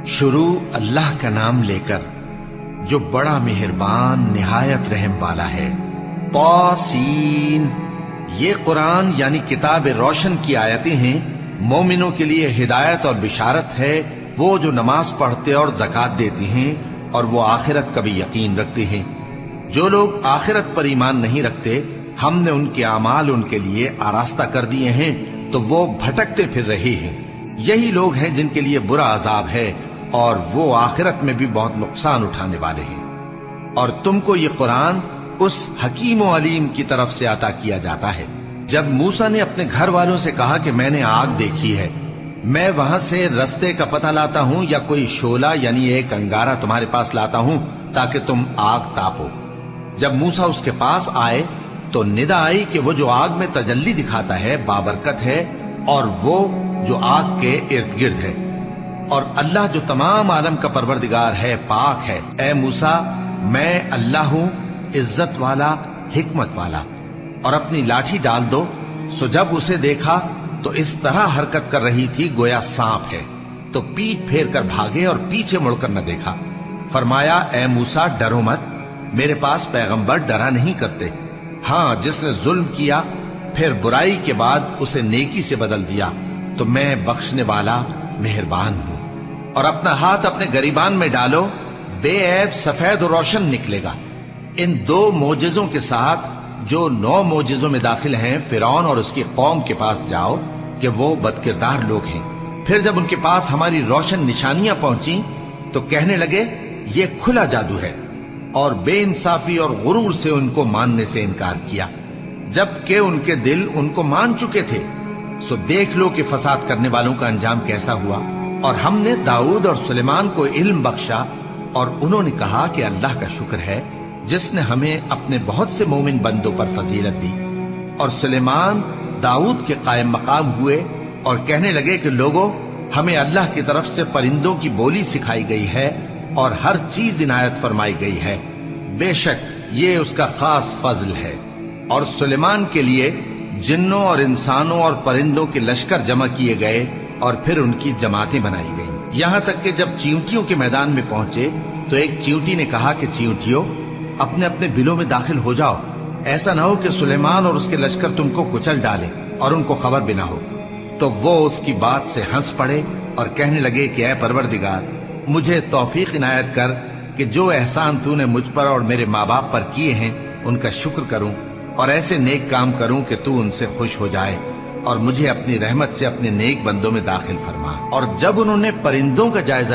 شروع اللہ کا نام لے کر جو بڑا مہربان نہایت رحم والا ہے۔ طاسین، یہ قرآن یعنی کتاب روشن کی آیتیں ہیں، مومنوں کے لیے ہدایت اور بشارت ہے، وہ جو نماز پڑھتے اور زکات دیتے ہیں اور وہ آخرت کا بھی یقین رکھتے ہیں۔ جو لوگ آخرت پر ایمان نہیں رکھتے، ہم نے ان کے اعمال ان کے لیے آراستہ کر دیے ہیں تو وہ بھٹکتے پھر رہے ہیں۔ یہی لوگ ہیں جن کے لیے برا عذاب ہے اور وہ آخرت میں بھی بہت نقصان اٹھانے والے ہیں۔ اور تم کو یہ قرآن اس حکیم و علیم کی طرف سے عطا کیا جاتا ہے۔ جب موسیٰ نے اپنے گھر والوں سے کہا کہ میں نے آگ دیکھی ہے، میں وہاں سے رستے کا پتہ لاتا ہوں یا کوئی شعلہ یعنی ایک انگارہ تمہارے پاس لاتا ہوں تاکہ تم آگ تاپو۔ جب موسیٰ اس کے پاس آئے تو ندا آئی کہ وہ جو آگ میں تجلی دکھاتا ہے بابرکت ہے، اور وہ جو آگ کے ارد گرد ہے، اور اللہ جو تمام عالم کا پروردگار ہے پاک ہے۔ اے موسیٰ، میں اللہ ہوں، عزت والا، حکمت والا، اور اپنی لاٹھی ڈال دو۔ سو جب اسے دیکھا تو اس طرح حرکت کر رہی تھی گویا سانپ ہے، تو پیٹ پھیر کر بھاگے اور پیچھے مڑ کر نہ دیکھا۔ فرمایا، اے موسیٰ ڈرو مت، میرے پاس پیغمبر ڈرا نہیں کرتے۔ ہاں، جس نے ظلم کیا پھر برائی کے بعد اسے نیکی سے بدل دیا تو میں بخشنے والا مہربان ہوں۔ اور اپنا ہاتھ اپنے گریبان میں ڈالو، بے عیب سفید و روشن نکلے گا۔ ان 2 معجزوں کے ساتھ جو 9 معجزوں میں داخل ہیں فرعون اور اس کی قوم کے پاس جاؤ کہ وہ بدکردار لوگ ہیں۔ پھر جب ان کے پاس ہماری روشن نشانیاں پہنچیں تو کہنے لگے یہ کھلا جادو ہے، اور بے انصافی اور غرور سے ان کو ماننے سے انکار کیا، جبکہ ان کے دل ان کو مان چکے تھے۔ سو دیکھ لو کہ فساد کرنے والوں کا انجام کیسا ہوا۔ اور ہم نے داؤد اور سلیمان کو علم بخشا، اور انہوں نے کہا کہ اللہ کا شکر ہے جس نے ہمیں اپنے بہت سے مومن بندوں پر فضیلت دی۔ اور سلیمان داؤد کے قائم مقام ہوئے اور کہنے لگے کہ لوگوں، ہمیں اللہ کی طرف سے پرندوں کی بولی سکھائی گئی ہے اور ہر چیز عنایت فرمائی گئی ہے، بے شک یہ اس کا خاص فضل ہے۔ اور سلیمان کے لیے جنوں اور انسانوں اور پرندوں کے لشکر جمع کیے گئے اور پھر ان کی جماعتیں بنائی گئیں، یہاں تک کہ جب چیونٹیوں کے میدان میں پہنچے تو ایک چیونٹی نے کہا کہ چیونٹیوں، اپنے اپنے بلوں میں داخل ہو جاؤ، ایسا نہ ہو کہ سلیمان اور اس کے لشکر تم کو کچل ڈالے اور ان کو خبر بھی نہ ہو۔ تو وہ اس کی بات سے ہنس پڑے اور کہنے لگے کہ اے پروردگار، مجھے توفیق عنایت کر کہ جو احسان تو نے مجھ پر اور میرے ماں باپ پر کیے ہیں ان کا شکر کروں، اور ایسے نیک کام کروں کہ تو ان سے خوش ہو جائے، اور مجھے اپنی رحمت سے اپنے نیک بندوں میں داخل فرما۔ اور جب انہوں نے پرندوں کا جائزہ